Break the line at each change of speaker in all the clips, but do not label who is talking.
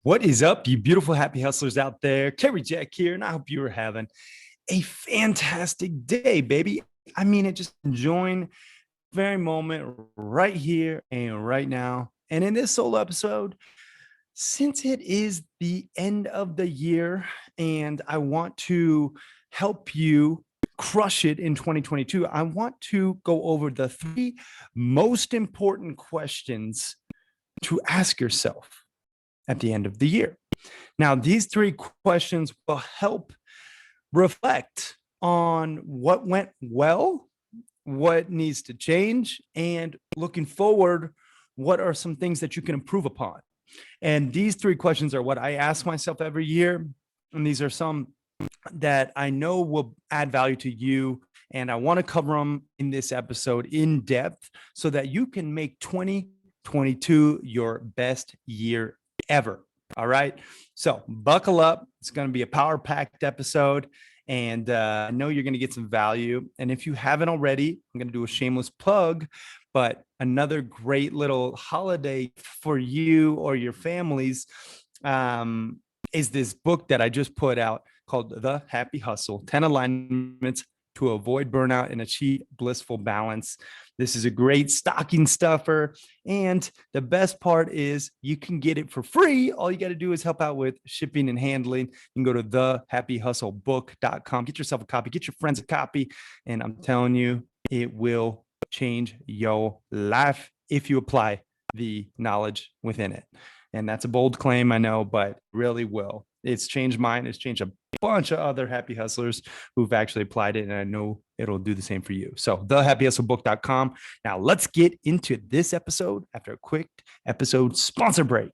What is up, you beautiful happy hustlers out there? Cary Jack here, and I hope you are having a fantastic day, baby. I mean it, just enjoying the very moment right here and right now. And in this solo episode, since it is the end of the year and I want to help you crush it in 2022, I want to go over the three most important questions to ask yourself at the end of the year. Now, these three questions will help reflect on what went well, what needs to change, and looking forward, what are some things that you can improve upon. And these three questions are what I ask myself every year. And these are some that I know will add value to you. And I want to cover them in this episode in depth so that you can make 2022 your best year ever. All right. So buckle up. It's going to be a power packed episode. And I know you're going to get some value. And if you haven't already, I'm going to do a shameless plug, but another great little holiday for you or your families is this book that I just put out called The Happy Hustle, 10 Alignments to Avoid Burnout and Achieve Blissful Balance. This is a great stocking stuffer. And the best part is you can get it for free. All you got to do is help out with shipping and handling. You can go to thehappyhustlebook.com, get yourself a copy, get your friends a copy. And I'm telling you, it will change your life if you apply the knowledge within it. And that's a bold claim, I know, but really will. It's changed mine. It's changed a bunch of other happy hustlers who've actually applied it. And I know it'll do the same for you. So thehappyhustlebook.com. Now let's get into this episode after a quick episode sponsor break.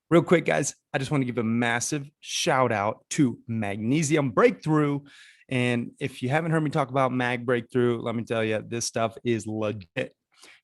Real quick, guys, I just want to give a massive shout out to Magnesium Breakthrough. And if you haven't heard me talk about Mag Breakthrough, let me tell you, this stuff is legit.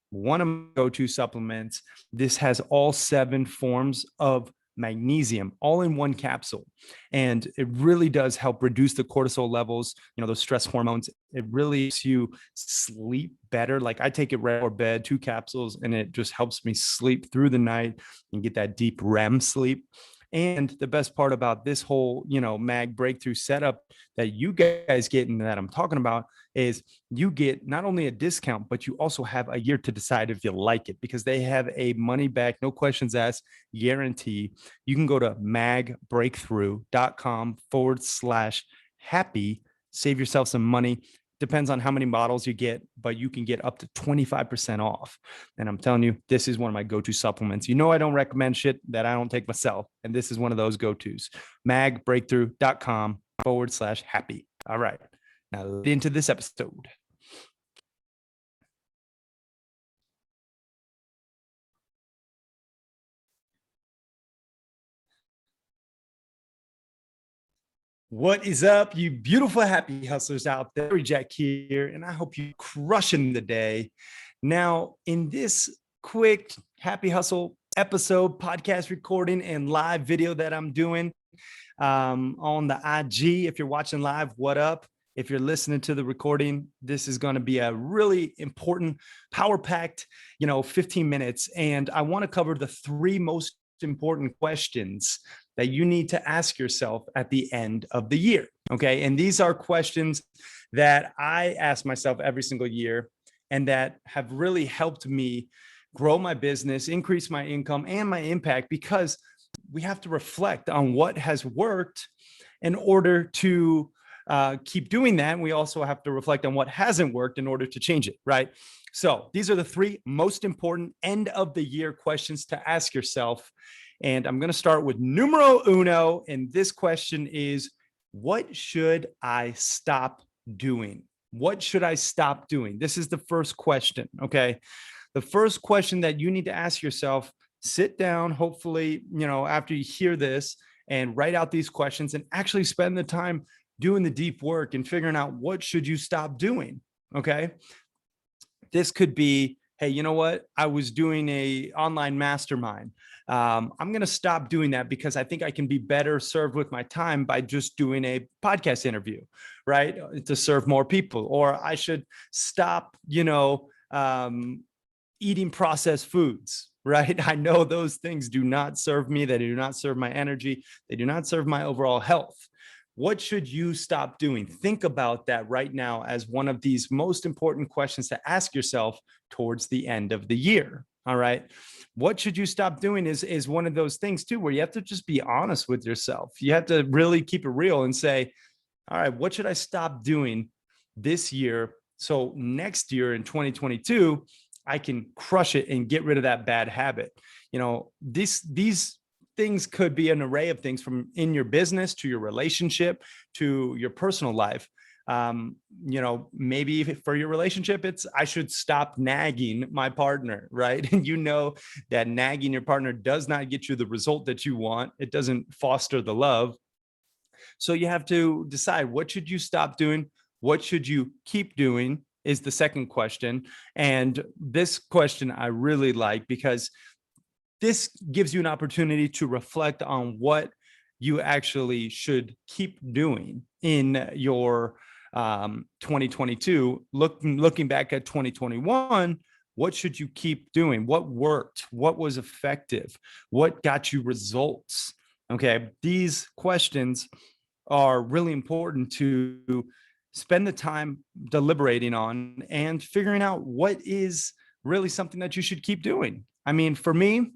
One of my go-to supplements. This has all 7 forms of magnesium all in one capsule. And it really does help reduce the cortisol levels, those stress hormones. It really helps you sleep better. Like I take it right before bed, 2 capsules, and it just helps me sleep through the night and get that deep REM sleep. And the best part about this whole, Mag Breakthrough setup that you guys get and that I'm talking about is you get not only a discount, but you also have a year to decide if you like it, because they have a money back, no questions asked guarantee. You can go to magbreakthrough.com/happy, save yourself some money. Depends on how many models you get, but you can get up to 25% off. And I'm telling you, this is one of my go-to supplements. I don't recommend shit that I don't take myself. And this is one of those go-tos. magbreakthrough.com/happy. All right. Now into this episode. What is up, you beautiful happy hustlers out there? Cary Jack here, and I hope you're crushing the day. Now, in this quick happy hustle episode, podcast recording, and live video that I'm doing on the IG, if you're watching live, what up? If you're listening to the recording, this is going to be a really important, power-packed, 15 minutes. And I want to cover the 3 most important questions that you need to ask yourself at the end of the year. Okay. And these are questions that I ask myself every single year and that have really helped me grow my business, increase my income and my impact, because we have to reflect on what has worked in order to keep doing that. And we also have to reflect on what hasn't worked in order to change it. Right. So these are the 3 most important end of the year questions to ask yourself. And I'm going to start with numero uno. And this question is, what should I stop doing? What should I stop doing? This is the first question. Okay. The first question that you need to ask yourself, sit down, hopefully, after you hear this, and write out these questions and actually spend the time doing the deep work and figuring out what should you stop doing. Okay. This could be, hey, you know what? I was doing a online mastermind. I'm going to stop doing that because I think I can be better served with my time by just doing a podcast interview, right? To serve more people. Or I should stop, eating processed foods. right? I know those things do not serve me. They do not serve my energy. They do not serve my overall health. What should you stop doing? Think about that right now as one of these most important questions to ask yourself towards the end of the year. All right. What should you stop doing is one of those things too, where you have to just be honest with yourself. You have to really keep it real and say, all right, what should I stop doing this year? So next year in 2022, I can crush it and get rid of that bad habit. These things could be an array of things, from in your business to your relationship to your personal life. Maybe for your relationship, it's I should stop nagging my partner, right? And that nagging your partner does not get you the result that you want. It doesn't foster the love. So you have to decide, what should you stop doing? What should you keep doing is the second question. And this question I really like, because this gives you an opportunity to reflect on what you actually should keep doing in your 2022. Looking back at 2021, what should you keep doing? What worked? What was effective? What got you results? Okay, these questions are really important to spend the time deliberating on and figuring out what is really something that you should keep doing. I mean, for me,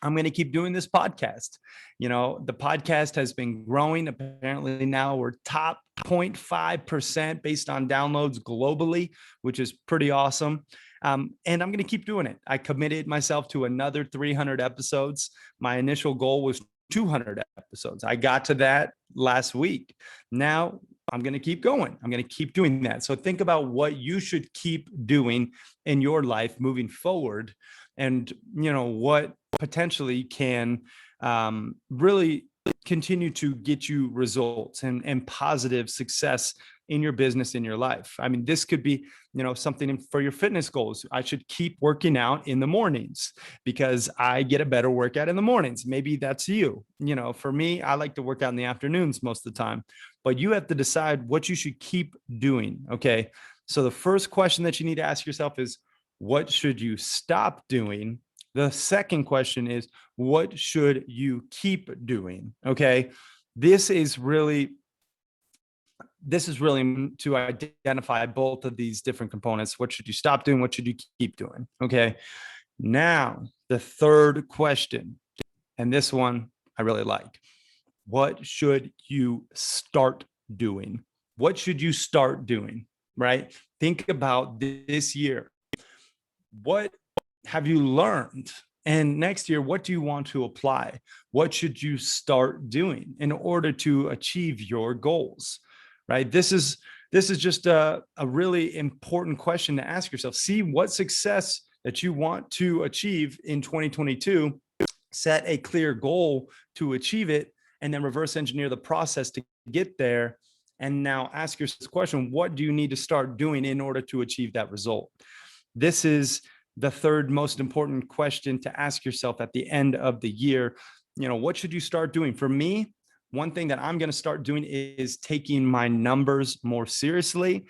I'm going to keep doing this podcast. The podcast has been growing. Apparently now we're top 0.5% based on downloads globally, which is pretty awesome. And I'm going to keep doing it. I committed myself to another 300 episodes. My initial goal was 200 episodes. I got to that last week. Now I'm going to keep going. I'm going to keep doing that. So think about what you should keep doing in your life moving forward, and what potentially can really continue to get you results and positive success in your business, in your life. I mean, this could be, something for your fitness goals. I should keep working out in the mornings because I get a better workout in the mornings. Maybe that's you. For me, I like to work out in the afternoons most of the time, but you have to decide what you should keep doing. Okay. So the first question that you need to ask yourself is, what should you stop doing? The second question is, what should you keep doing? Okay. This is really to identify both of these different components. What should you stop doing? What should you keep doing? Okay. Now, the third question, and this one I really like. What should you start doing? What should you start doing? Right? Think about this year. What have you learned? And next year, what do you want to apply? What should you start doing in order to achieve your goals? Right? This is just a really important question to ask yourself. See what success that you want to achieve in 2022. Set a clear goal to achieve it, and then reverse engineer the process to get there. And now ask yourself this question: what do you need to start doing in order to achieve that result? This is the third most important question to ask yourself at the end of the year. What should you start doing? For me, one thing that I'm going to start doing is taking my numbers more seriously,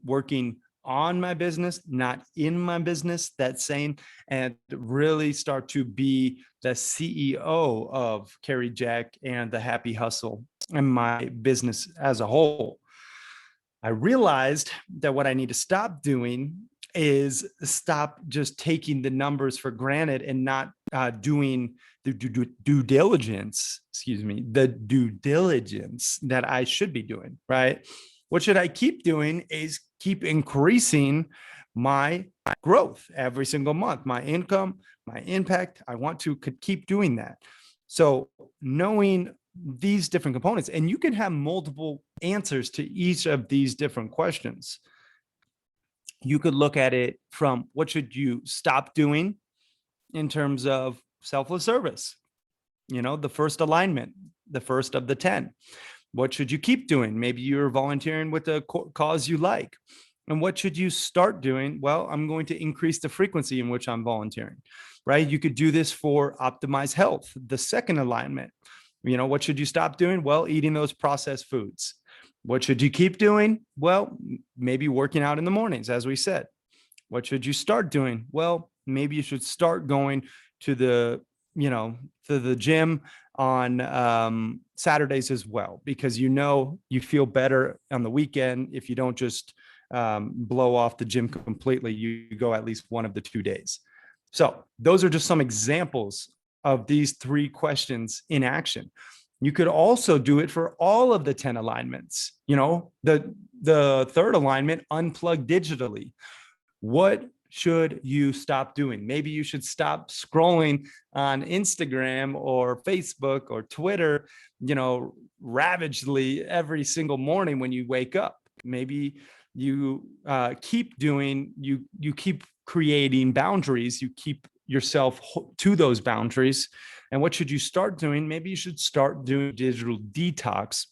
working on my business, not in my business, that saying, and really start to be the CEO of Cary Jack and the Happy Hustle and my business as a whole. I realized that what I need to stop doing is stop just taking the numbers for granted and not doing the due diligence, the due diligence that I should be doing, right? What should I keep doing is keep increasing my growth every single month, my income, my impact. I want to keep doing that. So knowing these different components, and you can have multiple answers to each of these different questions. You could look at it from, what should you stop doing in terms of selfless service? The first alignment, the first of the 10. What should you keep doing? Maybe you're volunteering with a cause you like. And what should you start doing? Well, I'm going to increase the frequency in which I'm volunteering, right? You could do this for optimize health, the second alignment. What should you stop doing? Well, eating those processed foods. What should you keep doing? Well, maybe working out in the mornings, as we said. What should you start doing? Well, maybe you should start going to the, you know, to the gym on Saturdays as well, because you feel better on the weekend if you don't just blow off the gym completely. You go at least one of the 2 days. So those are just some examples of these 3 questions in action. You could also do it for all of the 10 alignments. The third alignment, unplug digitally. What should you stop doing? Maybe you should stop scrolling on Instagram or Facebook or Twitter, ravagely every single morning when you wake up. Maybe you keep creating boundaries. You keep yourself to those boundaries. And what should you start doing? Maybe you should start doing digital detox,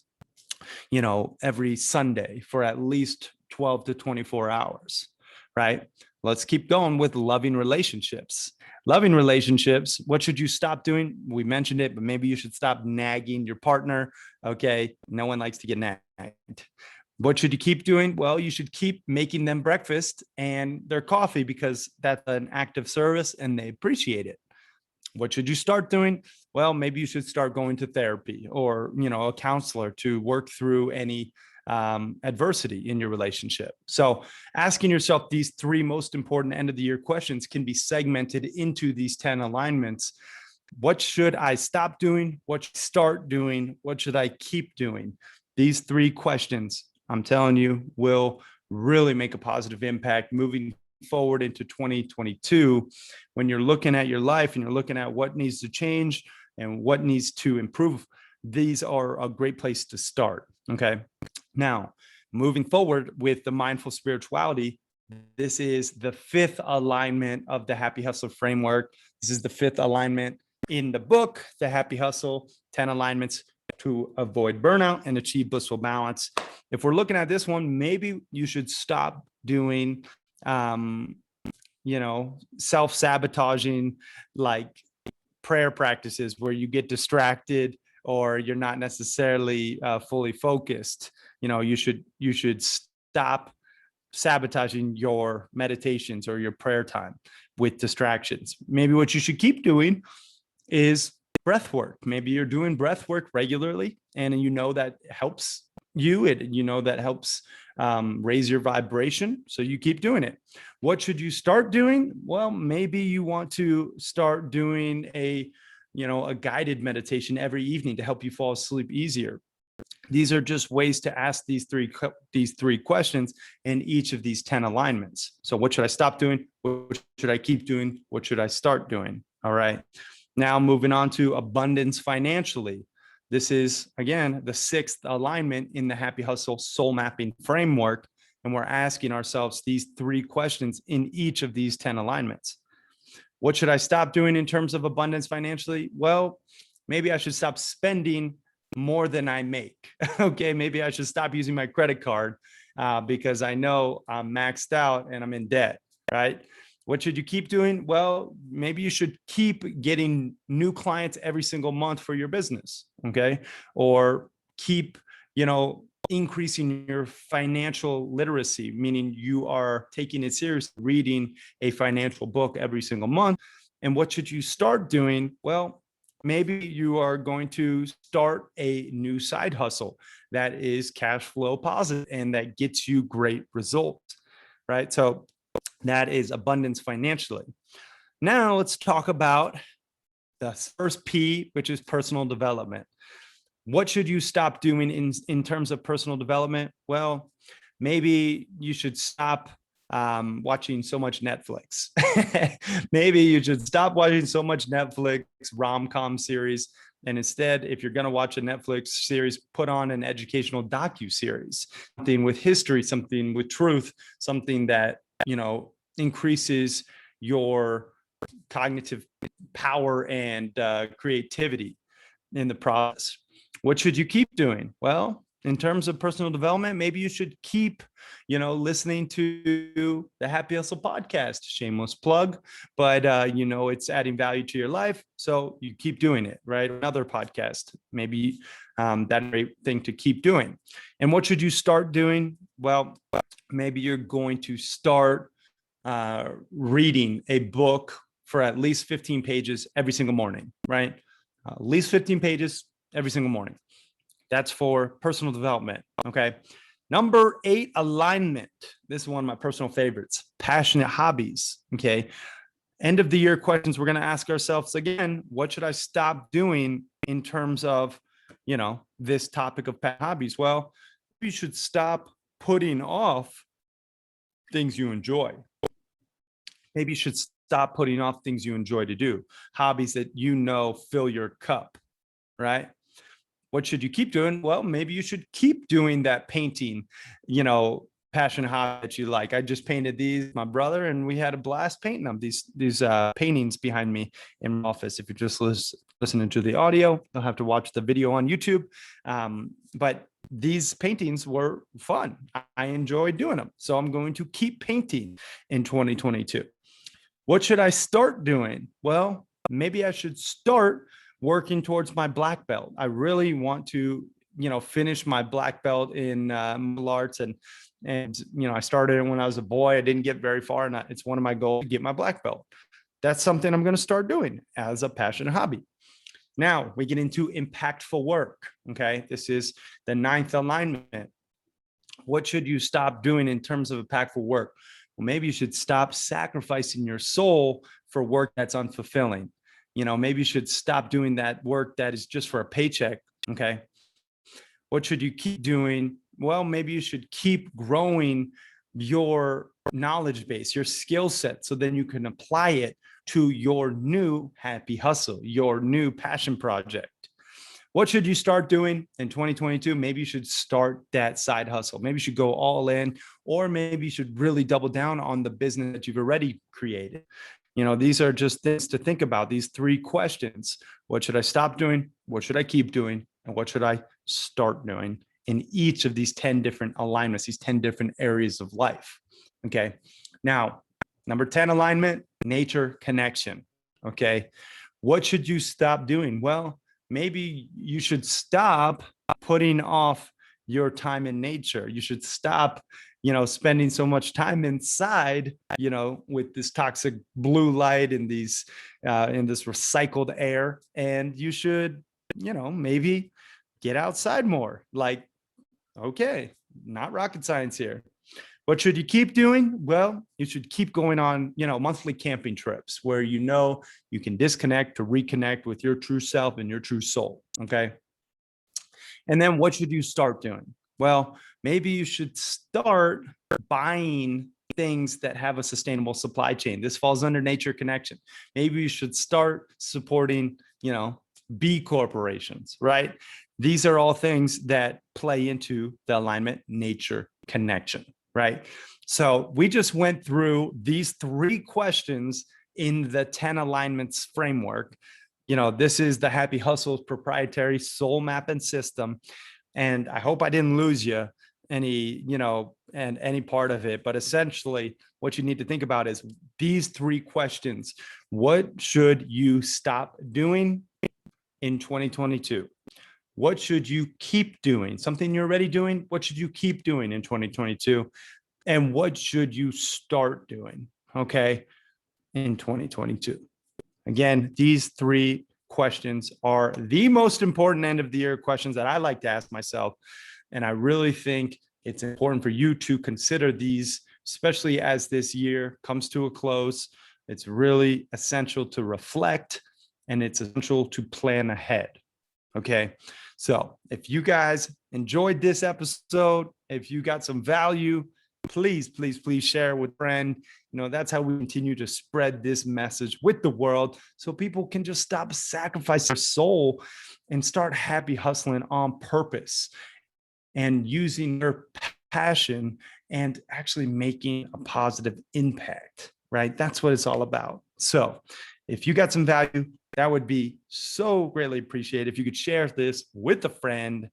every Sunday for at least 12 to 24 hours, right? Let's keep going with loving relationships. Loving relationships, what should you stop doing? We mentioned it, but maybe you should stop nagging your partner. Okay, no one likes to get nagged. What should you keep doing? Well, you should keep making them breakfast and their coffee, because that's an act of service and they appreciate it. What should you start doing? Well, maybe you should start going to therapy or, a counselor to work through any adversity in your relationship. So asking yourself these 3 most important end of the year questions can be segmented into these 10 alignments. What should I stop doing? What should I start doing? What should I keep doing? These 3 questions, I'm telling you, will really make a positive impact moving forward into 2022. When you're looking at your life and you're looking at what needs to change and what needs to improve, these are a great place to start. Okay. Now, moving forward with the mindful spirituality, this is the 5th alignment of the Happy Hustler framework. This is the 5th alignment in the book, The Happy Hustle, 10 alignments to avoid burnout and achieve blissful balance. If we're looking at this one, maybe you should stop doing, self-sabotaging, like prayer practices where you get distracted or you're not necessarily fully focused. You should stop sabotaging your meditations or your prayer time with distractions. Maybe what you should keep doing is breath work. Maybe you're doing breath work regularly and that helps you. That helps raise your vibration. So you keep doing it. What should you start doing? Well, maybe you want to start doing a guided meditation every evening to help you fall asleep easier. These are just ways to ask these three questions in each of these 10 alignments. So what should I stop doing? What should I keep doing? What should I start doing? All right. Now moving on to abundance financially. This is, again, the 6th alignment in the Happy Hustle soul mapping framework. And we're asking ourselves these 3 questions in each of these 10 alignments. What should I stop doing in terms of abundance financially? Well, maybe I should stop spending more than I make. Okay, maybe I should stop using my credit card because I know I'm maxed out and I'm in debt, right? What should you keep doing? Well, maybe you should keep getting new clients every single month for your business, okay? Or keep, increasing your financial literacy, meaning you are taking it seriously, reading a financial book every single month. And what should you start doing? Well, maybe you are going to start a new side hustle that is cash flow positive and that gets you great results, right? So that is abundance financially. Now let's talk about the first P, which is personal development. What should you stop doing in terms of personal development? Well, maybe you should stop watching so much Netflix. Maybe you should stop watching so much Netflix rom-com series. And instead, if you're going to watch a Netflix series, put on an educational docu-series, something with history, something with truth, something that, increases your cognitive power and creativity in the process. What should you keep doing? Well, in terms of personal development, maybe you should keep, listening to the Happy Hustle podcast. Shameless plug, but it's adding value to your life, so you keep doing it, right? Another podcast, maybe that's a great thing to keep doing. And what should you start doing? Well, maybe you're going to start reading a book for at least 15 pages every single morning, right? At least 15 pages every single morning. That's for personal development. Okay. Number 8, alignment. This is one of my personal favorites, passionate hobbies. Okay. End of the year questions we're going to ask ourselves again, what should I stop doing in terms of, this topic of pet hobbies? Well, you should stop putting off things you enjoy. Maybe you should stop putting off things you enjoy to do, hobbies that fill your cup, right? What should you keep doing? Well, maybe you should keep doing that painting, passion hobby that you like. I just painted these, my brother, and we had a blast painting them. These paintings behind me in my office. If you're just listening to the audio, you'll have to watch the video on YouTube. But these paintings were fun. I enjoyed doing them. So I'm going to keep painting in 2022. What should I start doing? Well, maybe I should start working towards my black belt. I really want to, finish my black belt in martial arts. And I started it when I was a boy. I didn't get very far, and it's one of my goals to get my black belt. That's something I'm going to start doing as a passion hobby. Now we get into impactful work. Okay. This is the 9th alignment. What should you stop doing in terms of impactful work? Well, maybe you should stop sacrificing your soul for work that's unfulfilling. Maybe you should stop doing that work that is just for a paycheck. Okay. What should you keep doing? Well, maybe you should keep growing your knowledge base, your skill set, so then you can apply it to your new happy hustle, your new passion project. What should you start doing in 2022? Maybe you should start that side hustle. Maybe you should go all in, or maybe you should really double down on the business that you've already created. These are just things to think about. These 3 questions. What should I stop doing? What should I keep doing? And what should I start doing in each of these 10 different alignments, these 10 different areas of life? Okay. Now, number 10 alignment, nature connection. Okay. What should you stop doing? Well, maybe you should stop putting off your time in nature. You should stop, spending so much time inside, with this toxic blue light and these, in this recycled air. And you should, maybe get outside more. Like, okay, not rocket science here. What should you keep doing? Well, you should keep going on, monthly camping trips where you can disconnect to reconnect with your true self and your true soul. Okay. And then what should you start doing? Well, maybe you should start buying things that have a sustainable supply chain. This falls under nature connection. Maybe you should start supporting, B corporations, right? These are all things that play into the alignment nature connection, right? So we just went through these 3 questions in the 10 alignments framework. This is the Happy Hustle's proprietary soul mapping system. And I hope I didn't lose you any part of it. But essentially, what you need to think about is these 3 questions. What should you stop doing in 2022? What should you keep doing? Something you're already doing. What should you keep doing in 2022? And what should you start doing? Okay. In 2022. Again, these 3 questions are the most important end of the year questions that I like to ask myself. And I really think it's important for you to consider these, especially as this year comes to a close. It's really essential to reflect, and it's essential to plan ahead. Okay. So if you guys enjoyed this episode, if you got some value, please share with a friend. That's how we continue to spread this message with the world, so people can just stop sacrificing their soul and start happy hustling on purpose and using their passion and actually making a positive impact, right? That's what it's all about. So if you got some value, that would be so greatly appreciated if you could share this with a friend.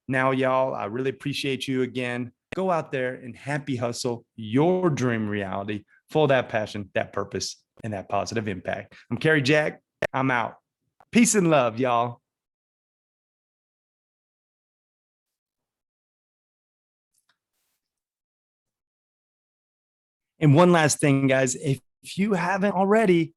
Now, y'all, I really appreciate you again. Go out there and happy hustle your dream reality, full of that passion, that purpose, and that positive impact. I'm Cary Jack. I'm out. Peace and love, y'all. And one last thing, guys, if you haven't already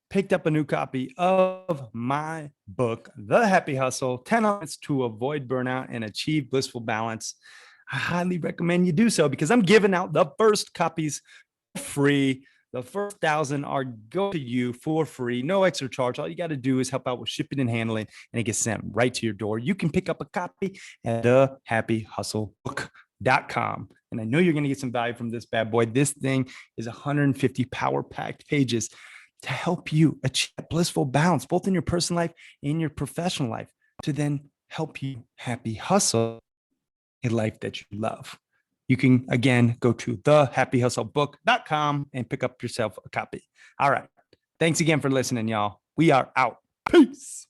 picked up a new copy of my book, The Happy Hustle, 10 Elements to Avoid Burnout and Achieve Blissful Balance, I highly recommend you do so because I'm giving out the first copies free. The first 1,000 are go to you for free, no extra charge. All you got to do is help out with shipping and handling, and it gets sent right to your door. You can pick up a copy at thehappyhustlebook.com. And I know you're going to get some value from this bad boy. This thing is 150 power-packed pages to help you achieve blissful balance, both in your personal life and your professional life, to then help you happy hustle a life that you love. You can, again, go to thehappyhustlebook.com and pick up yourself a copy. All right. Thanks again for listening, y'all. We are out. Peace.